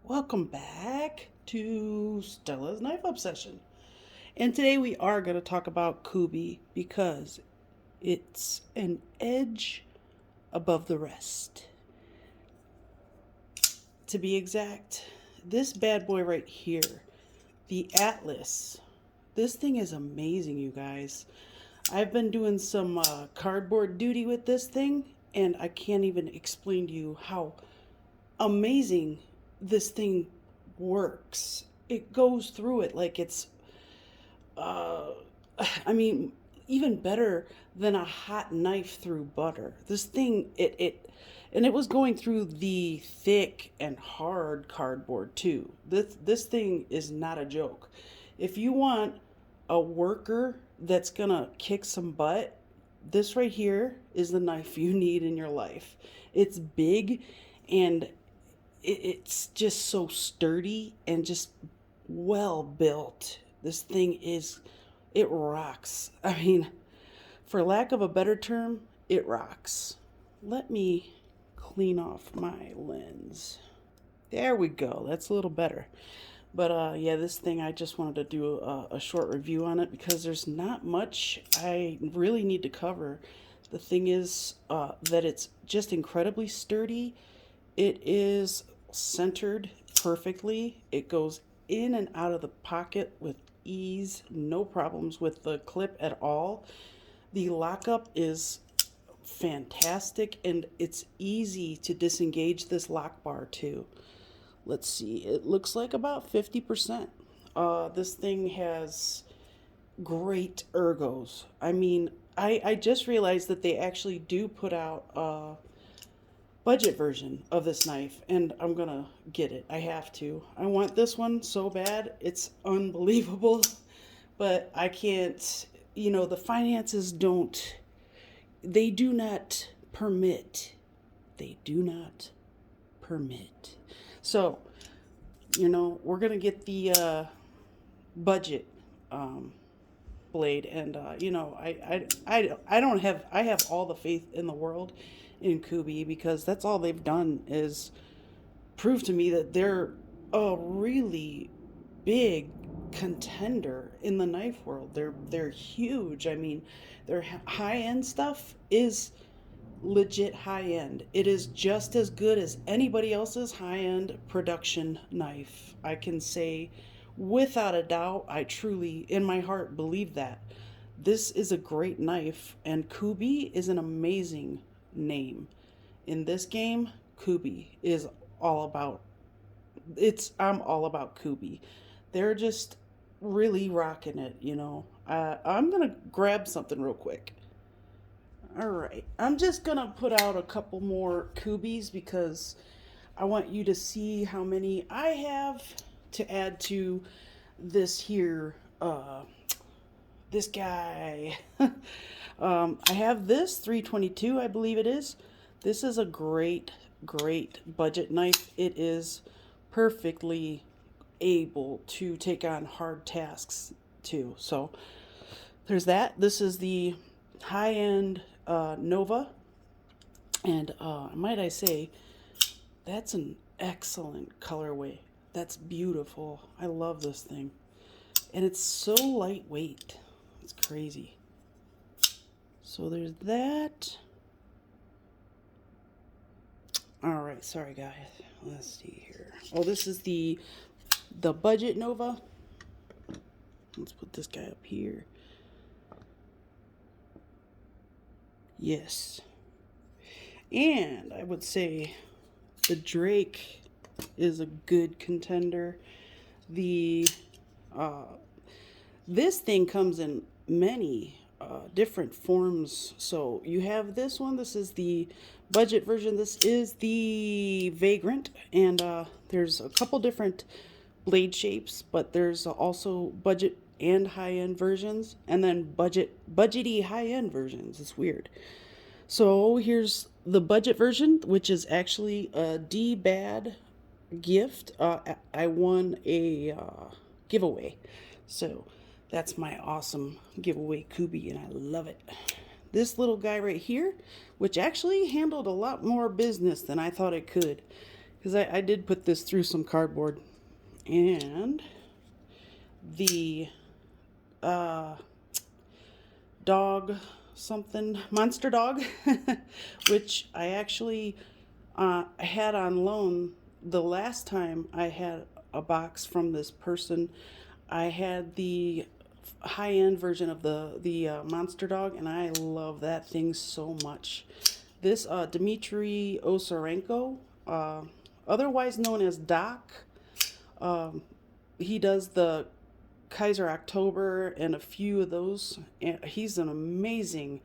Welcome back to Stella's Knife Obsession. And today we are going to talk about Kubi because it's an edge above the rest. To be exact, this bad boy right here, the Atlas, this thing is amazing, you guys. I've been doing some cardboard duty with this thing, and I can't even explain to you how amazing this thing works. It goes through it like it's, uh, I mean, even better than a hot knife through butter. This thing, and it was going through the thick and hard cardboard too. This thing is not a joke. If you want a worker that's gonna kick some butt, this right here is the knife you need in your life. It's big and it's just so sturdy and just well built. This thing it rocks. I mean, for lack of a better term, it rocks. Let me clean off my lens. There we go. That's a little better. But yeah, this thing, I just wanted to do a short review on it because there's not much I really need to cover. The thing is that it's just incredibly sturdy. It is centered perfectly. It goes in and out of the pocket with ease, no problems with the clip at all. The lockup is fantastic and it's easy to disengage this lock bar too. Let's see, it looks like about 50%. This thing has great ergos. I mean, I just realized that they actually do put out budget version of this knife, and I'm gonna get it. I have to. I want this one so bad. It's unbelievable, but I can't. The finances don't. They do not permit. They do not permit. So, we're gonna get the budget blade, and I don't have. I have all the faith in the world in Kubi because that's all they've done is prove to me that they're a really big contender in the knife world. They're huge. I mean, their high end stuff is legit high end. It is just as good as anybody else's high end production knife. I can say without a doubt, I truly in my heart believe that. This is a great knife, and Kubi is an amazing name. In this game, Kubi is all about I'm all about Kubi. They're just really rocking it. I'm gonna grab something real quick. All right, I'm just gonna put out a couple more Kubis because I want you to see how many I have to add to this here this guy. I have this 322, I believe it is. This is a great, great budget knife. It is perfectly able to take on hard tasks too. So there's that. This is the high-end Nova, and might I say, that's an excellent colorway. That's beautiful. I love this thing, and it's so lightweight. It's crazy. So there's that. All right, sorry guys. Let's see here. Oh, this is the budget Nova. Let's put this guy up here. Yes. And I would say the Drake is a good contender. The this thing comes in many different forms. So you have this one. This is the budget version. This is the Vagrant, and there's a couple different blade shapes, but there's also budget and high-end versions, and then budgety high-end versions. It's weird. So here's the budget version, which is actually a D-Bad gift. I won a giveaway, so that's my awesome giveaway Kubi, and I love it. This little guy right here, which actually handled a lot more business than I thought it could, because I did put this through some cardboard. And the dog something, monster dog, which I actually had on loan the last time I had a box from this person. I had the high-end version of the monster dog, and I love that thing so much. This Dmitry Osarenko, otherwise known as Doc, he does the Kaiser October and a few of those. And he's an amazing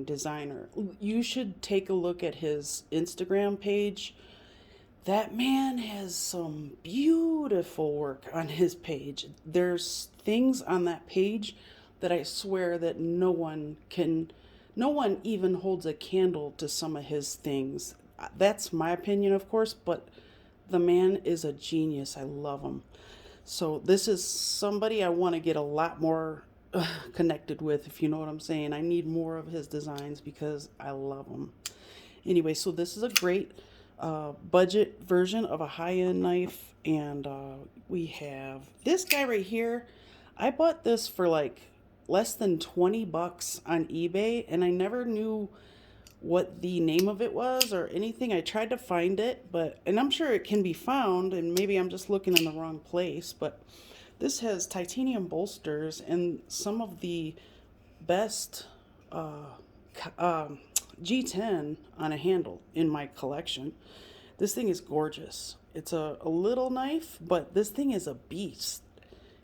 designer. You should take a look at his Instagram page. That man has some beautiful work on his page. There's things on that page that I swear that no one even holds a candle to some of his things. That's my opinion, of course, but the man is a genius. I love him. So this is somebody I want to get a lot more connected with, if you know what I'm saying. I need more of his designs because I love them. Anyway, so this is a great budget version of a high-end knife. And we have this guy right here. I bought this for like less than 20 bucks on eBay, and I never knew what the name of it was or anything. I tried to find it, and I'm sure it can be found, and maybe I'm just looking in the wrong place, but this has titanium bolsters and some of the best G10 on a handle in my collection. This thing is gorgeous. It's a little knife, but this thing is a beast.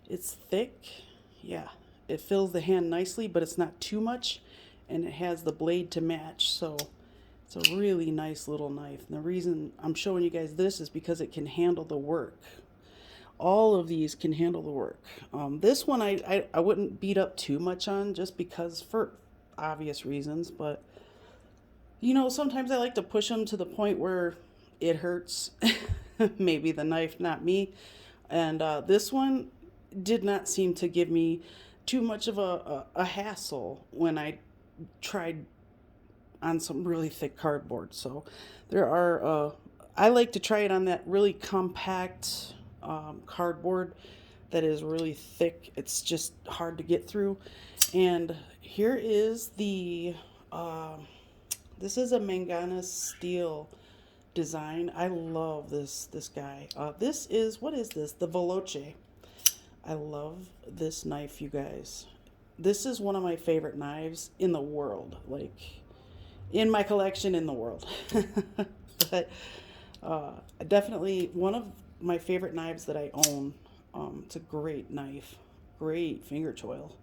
It's thick. Yeah, it fills the hand nicely, but it's not too much, and it has the blade to match. So it's a really nice little knife. And the reason I'm showing you guys this is because it can handle the work. All of these can handle the work. This one I wouldn't beat up too much on, just because for obvious reasons, but you know, sometimes I like to push them to the point where it hurts. Maybe the knife, not me. And this one did not seem to give me too much of a hassle when I tried on some really thick cardboard. So there are I like to try it on that really compact cardboard that is really thick. It's just hard to get through. And here is the this is a Manganese steel design. I love this guy. This is, what is this? The Veloce. I love this knife, you guys. This is one of my favorite knives in the world, like in my collection in the world. But definitely one of my favorite knives that I own. It's a great knife, great finger choil.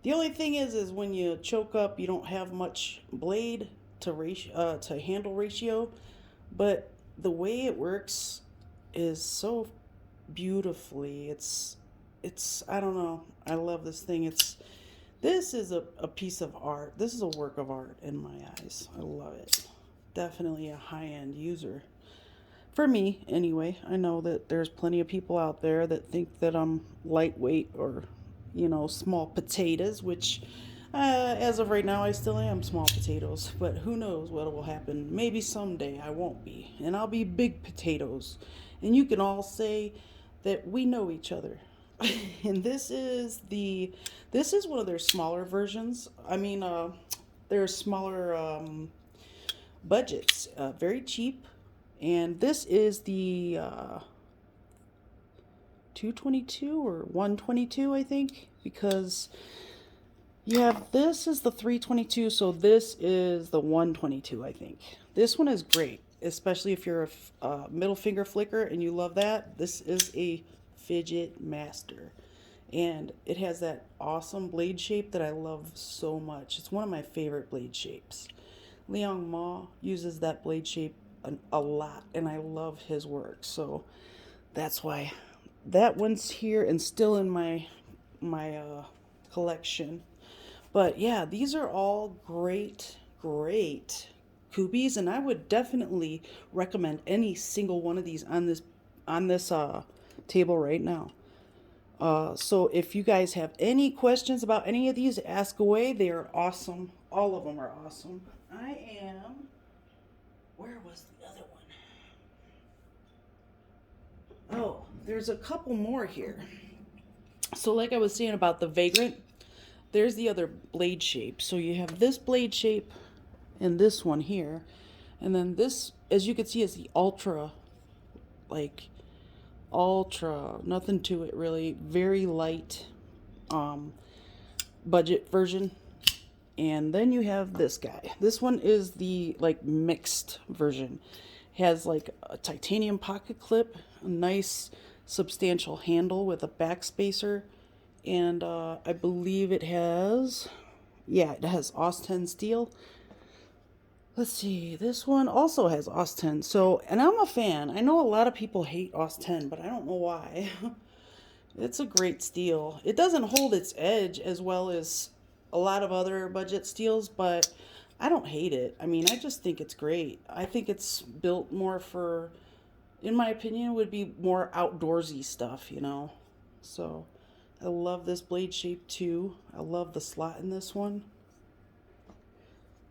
The only thing is when you choke up, you don't have much blade to handle ratio, but the way it works is so beautifully. It's I don't know. I love this thing. This is a piece of art. This is a work of art in my eyes. I love it. Definitely a high-end user. For me, anyway. I know that there's plenty of people out there that think that I'm lightweight or, you know, small potatoes, which as of right now, I still am small potatoes. But who knows what will happen. Maybe someday I won't be. And I'll be big potatoes. And you can all say that we know each other. And this is one of their smaller versions. I mean, they're smaller budgets, very cheap. And this is the 222 or 122, I think, because you have, this is the 322, so this is the 122, I think. This one is great, especially if you're a middle finger flicker and you love that. This is a fidget master, and it has that awesome blade shape that I love so much. It's one of my favorite blade shapes. Liang Ma uses that blade shape a lot, and I love his work, so that's why that one's here and still in my collection. But yeah, these are all great Kubeys, and I would definitely recommend any single one of these on this table right now. So if you guys have any questions about any of these, ask away. They are awesome. All of them are awesome. Where was the other there's a couple more here. So like I was saying about the Vagrant, there's the other blade shape. So you have this blade shape and this one here. And then this, as you can see, is the ultra, like ultra, nothing to it really, very light budget version. And then you have this guy. This one is the like mixed version. Has like a titanium pocket clip, a nice substantial handle with a backspacer, and I believe it has, yeah, it has AUS-10 steel. Let's see, this one also has AUS-10. So, and I'm a fan. I know a lot of people hate AUS-10, but I don't know why. It's a great steel. It doesn't hold its edge as well as a lot of other budget steels, but I don't hate it. I mean, I just think it's great. I think it's built more for, in my opinion, would be more outdoorsy stuff, you know? So I love this blade shape too. I love the slot in this one.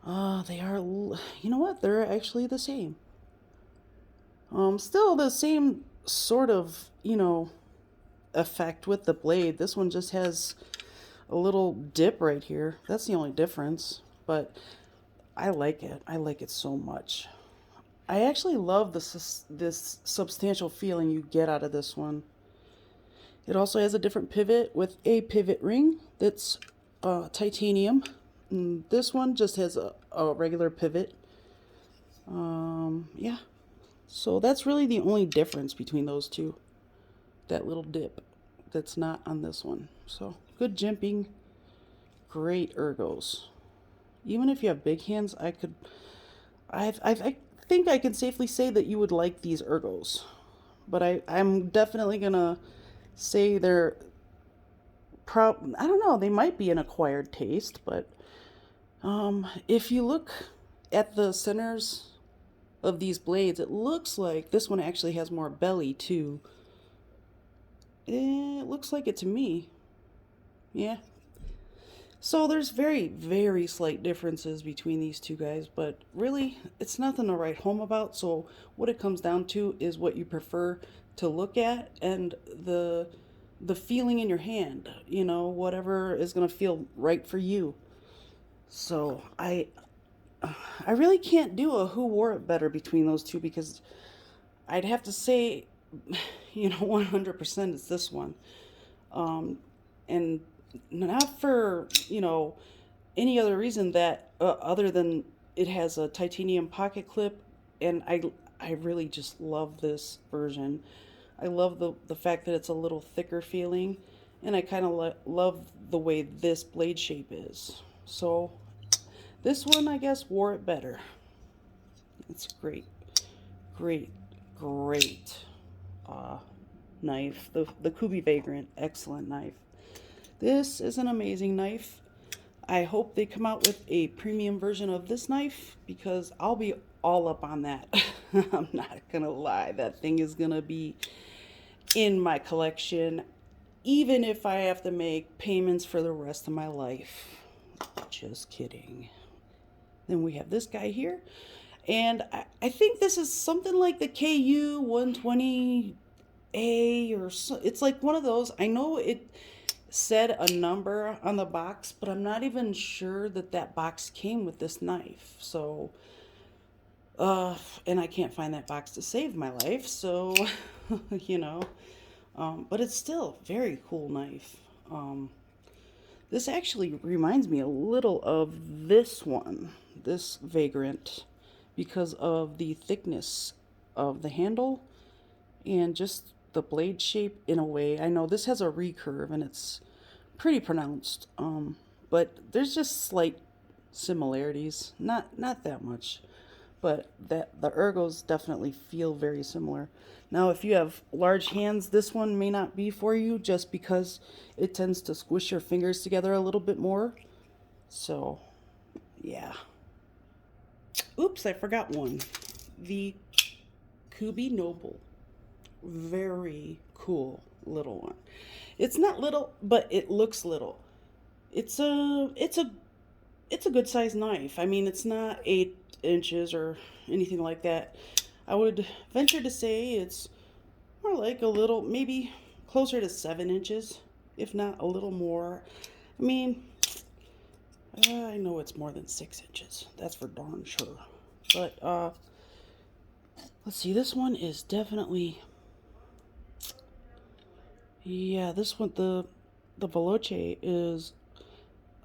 They are, you know what? They're actually the same. Still the same sort of, you know, effect with the blade. This one just has a little dip right here. That's the only difference, but I like it. I like it so much. I actually love this substantial feeling you get out of this one. It also has a different pivot with a pivot ring that's titanium. And this one just has a regular pivot. Yeah. So that's really the only difference between those two. That little dip that's not on this one. So good jimping, great ergos. Even if you have big hands, I think I can safely say that you would like these ergos. But I'm definitely gonna say they're I don't know, they might be an acquired taste, but if you look at the centers of these blades, it looks like this one actually has more belly too. It looks like it to me. Yeah. So there's very, very slight differences between these two guys, but really, it's nothing to write home about. So what it comes down to is what you prefer to look at and the feeling in your hand, you know, whatever is going to feel right for you. So I really can't do a who wore it better between those two, because I'd have to say, you know, 100% it's this one. And not for, you know, any other reason that other than it has a titanium pocket clip, and I really just love this version. I love the fact that it's a little thicker feeling, and I kind of love the way this blade shape is. So this one, I guess, wore it better. It's great, great, great knife. The Kubey Vagrant, excellent knife. This is an amazing knife. I hope they come out with a premium version of this knife, because I'll be all up on that. I'm not gonna lie, that thing is gonna be in my collection, even if I have to make payments for the rest of my life. Just kidding. Then we have this guy here, and I think this is something like the KU 120A or so. It's like one of those. I know it said a number on the box, but I'm not even sure that that box came with this knife. So and I can't find that box to save my life, so you know, but it's still a very cool knife. This actually reminds me a little of this one, this Vagrant, because of the thickness of the handle and just the blade shape in a way. I know this has a recurve and it's pretty pronounced, but there's just slight similarities, not that much, but that the ergos definitely feel very similar. Now, if you have large hands, this one may not be for you, just because it tends to squish your fingers together a little bit more. So, yeah. Oops, I forgot one. The Kubey Noble. Very cool little one. It's not little, but it looks little. It's a good sized knife. I mean, it's not 8 inches or anything like that. I would venture to say it's More like a little, maybe closer to 7 inches, if not a little more. I mean, I know it's more than 6 inches. That's for darn sure. But let's see. This one is definitely, yeah. This one, the Veloce is,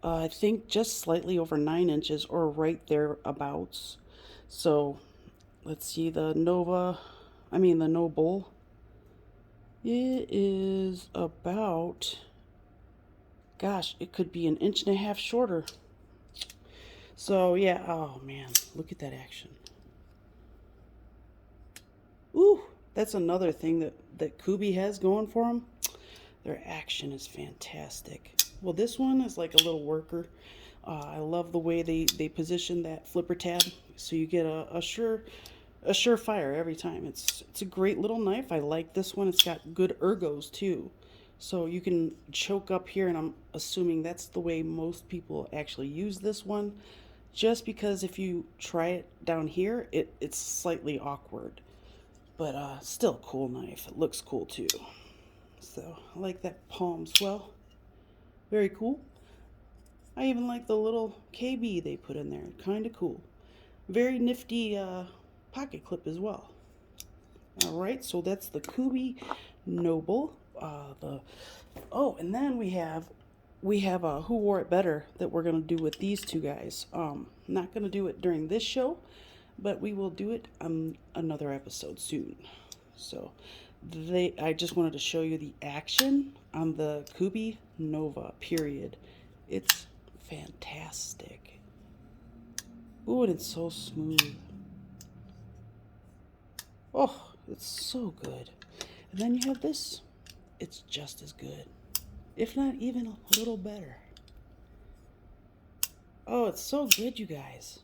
I think, just slightly over 9 inches, or right thereabouts. So let's see. The Noble. It is about, gosh, it could be 1.5 inches shorter. So yeah, oh man, look at that action. Ooh, that's another thing that Kubey has going for them. Their action is fantastic. Well, this one is like a little worker. I love the way they position that flipper tab, so you get a surefire every time. It's a great little knife. I like this one. It's got good ergos too. So you can choke up here, and I'm assuming that's the way most people actually use this one. Just because if you try it down here, it's slightly awkward. But still a cool knife. It looks cool too. So I like that palm swell. Very cool. I even like the little KB they put in there. Kind of cool. Very nifty pocket clip as well. Alright, so that's the Kubey Noble. And then we have Who Wore It Better that we're going to do with these two guys. Not going to do it during this show, but we will do it on another episode soon. So I just wanted to show you the action on the Kubey Nova, period. It's fantastic. Ooh, and it's so smooth. Oh, it's so good. And then you have this. It's just as good, if not even a little better. Oh, it's so good, you guys.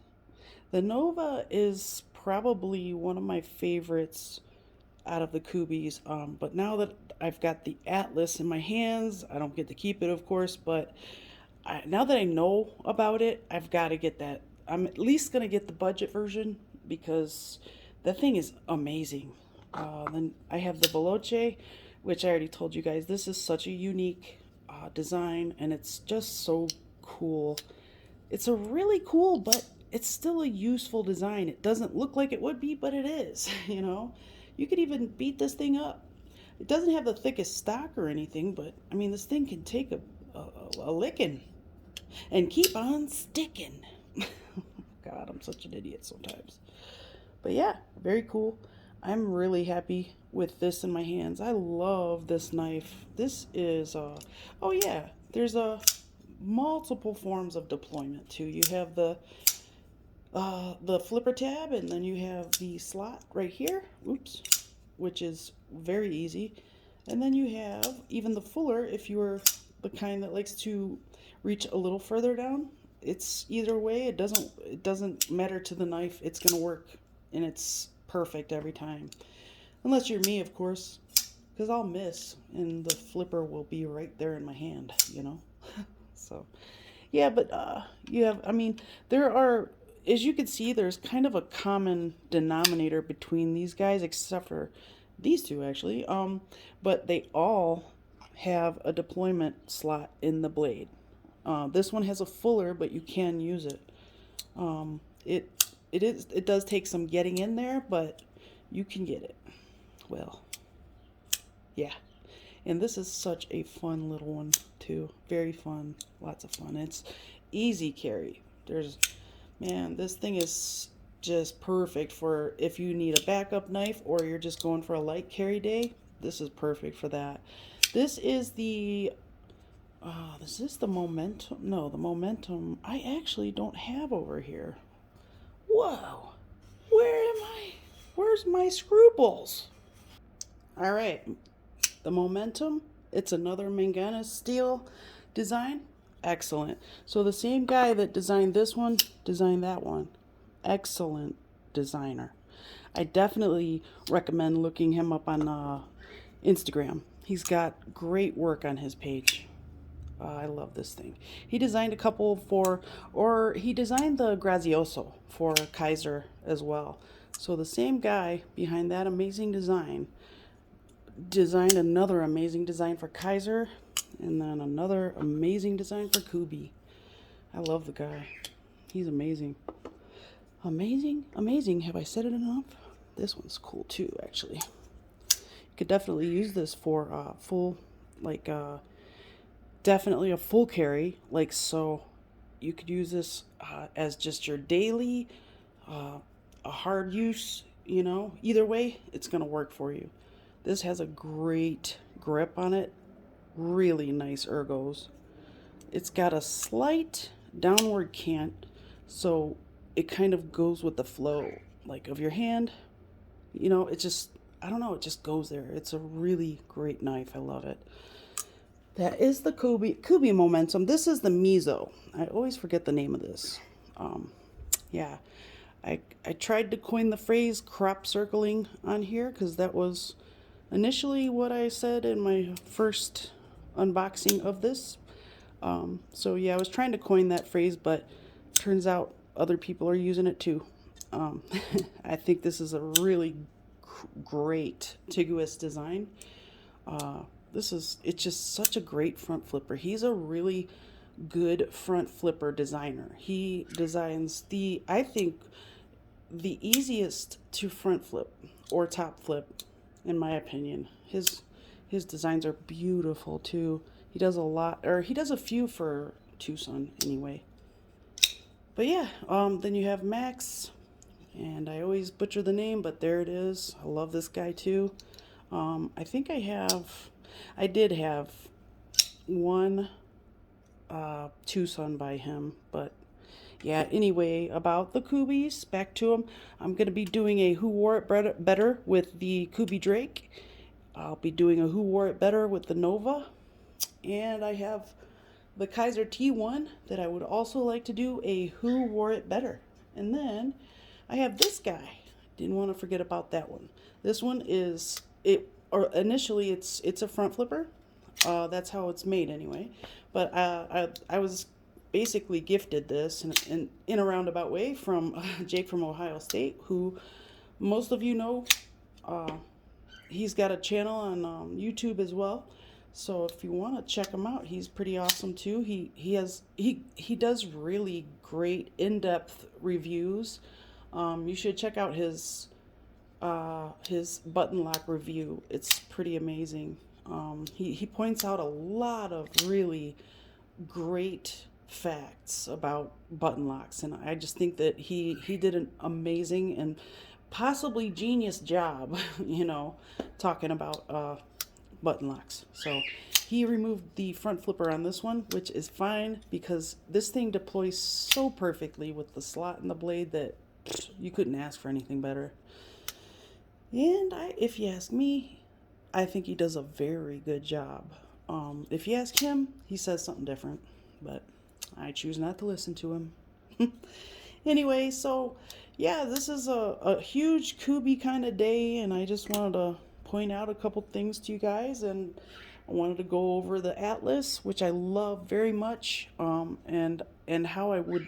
The Nova is probably one of my favorites out of the Kubeys. But now that I've got the Atlas in my hands, I don't get to keep it, of course, but now that I know about it, I've got to get that. I'm at least going to get the budget version because the thing is amazing. Then I have the Veloce, which I already told you guys, this is such a unique design, and it's just so cool. It's a really cool, but it's still a useful design. It doesn't look like it would be, but it is, you know. You could even beat this thing up. It doesn't have the thickest stock or anything, but I mean, this thing can take a licking and keep on sticking. God, I'm such an idiot sometimes. But yeah, very cool. I'm really happy with this in my hands. I love this knife. This is oh yeah, there's multiple forms of deployment too. You have the flipper tab, and then you have the slot right here. Oops, which is very easy. And then you have even the fuller if you're the kind that likes to reach a little further down. It's either way, it doesn't matter to the knife. It's gonna work, and it's perfect every time. Unless you're me, of course, because I'll miss and the flipper will be right there in my hand, you know. So yeah, but you have, I mean, there are, as you can see, there's kind of a common denominator between these guys, except for these two actually. But they all have a deployment slot in the blade. This one has a fuller, but you can use it. It does take some getting in there, but you can get it. Well, yeah. And this is such a fun little one too. Very fun. Lots of fun. It's easy carry. Man, this thing is just perfect for if you need a backup knife or you're just going for a light carry day. This is perfect for that. This is the Momentum. No, the Momentum I actually don't have over here. Whoa. Where am I? Where's my scruples? All right. The Momentum. It's another manganese steel design. Excellent. So the same guy that designed this one designed that one. Excellent designer. I definitely recommend looking him up on Instagram. He's got great work on his page. I love this thing. He designed a couple he designed the Grazioso for Kaiser as well. So the same guy behind that amazing design designed another amazing design for Kaiser, and then another amazing design for Kubi. I love the guy. He's amazing. Amazing, amazing. Have I said it enough? This one's cool too, actually. You could definitely use this for full, like, definitely a full carry. Like, so you could use this as just your daily, a hard use, you know. Either way, it's going to work for you. This has a great grip on it. Really nice ergos. It's got a slight downward cant, so it kind of goes with the flow, like, of your hand. You know, it just, I don't know, it just goes there. It's a really great knife. I love it. That is the Kubi Momentum. This is the Mizo. I always forget the name of this. Yeah, I tried to coin the phrase crop circling on here because that was initially what I said in my first unboxing of this. So yeah, I was trying to coin that phrase, but turns out other people are using it too. I think this is a really great Tiguis design. It's just such a great front flipper. He's a really good front flipper designer. He designs I think, the easiest to front flip or top flip, in my opinion. His designs are beautiful too. He does a lot, or he does a few for Tucson anyway. But yeah, then you have Max, and I always butcher the name, but there it is. I love this guy too. I think I did have one Tucson by him, but yeah, anyway, about the Kubis, back to them. I'm going to be doing a Who Wore It Better with the Kubi Drake. I'll be doing a Who Wore It Better with the Nova. And I have the Kaiser T1 that I would also like to do a Who Wore It Better. And then I have this guy. Didn't want to forget about that one. This one is, initially it's a front flipper. That's how it's made anyway. But I was basically gifted this in a roundabout way from Jake from Ohio State, who most of you know. He's got a channel on YouTube as well. So if you want to check him out, he's pretty awesome too. He does really great in-depth reviews. You should check out his button lock review. It's pretty amazing. He points out a lot of really great facts about button locks, and I just think that he did an amazing and possibly genius job, you know, talking about button locks. So he removed the front flipper on this one, which is fine because this thing deploys so perfectly with the slot in the blade that you couldn't ask for anything better. And if you ask me, I think he does a very good job. If you ask him, he says something different, but I choose not to listen to him. Anyway, so yeah, this is a huge Kubi kind of day, and I just wanted to point out a couple things to you guys, and I wanted to go over the Atlas, which I love very much, and how I would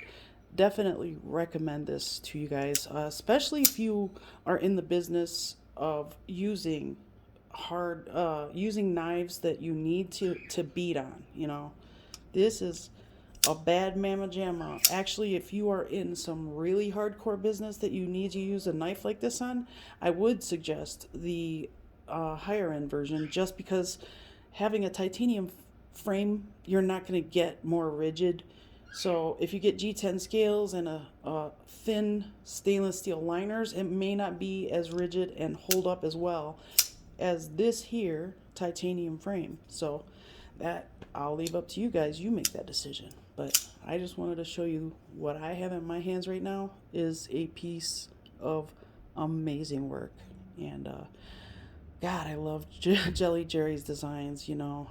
definitely recommend this to you guys, especially if you are in the business of using using knives that you need to beat on. You know, this is a bad mamma jamma. Actually, if you are in some really hardcore business that you need to use a knife like this on, I would suggest the higher end version, just because having a titanium frame, you're not going to get more rigid. So if you get G10 scales and a thin stainless steel liners, it may not be as rigid and hold up as well as this here titanium frame. So that I'll leave up to you guys. You make that decision. But I just wanted to show you what I have in my hands right now is a piece of amazing work. And God, I love Jelly Jerry's designs. You know,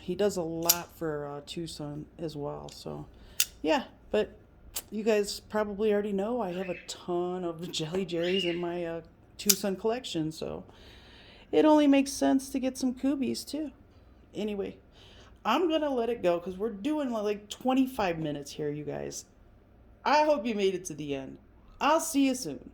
he does a lot for Tucson as well. So yeah, but you guys probably already know I have a ton of Jelly Jerry's in my Tucson collection. So it only makes sense to get some Kubis too. Anyway, I'm going to let it go because we're doing like 25 minutes here, you guys. I hope you made it to the end. I'll see you soon.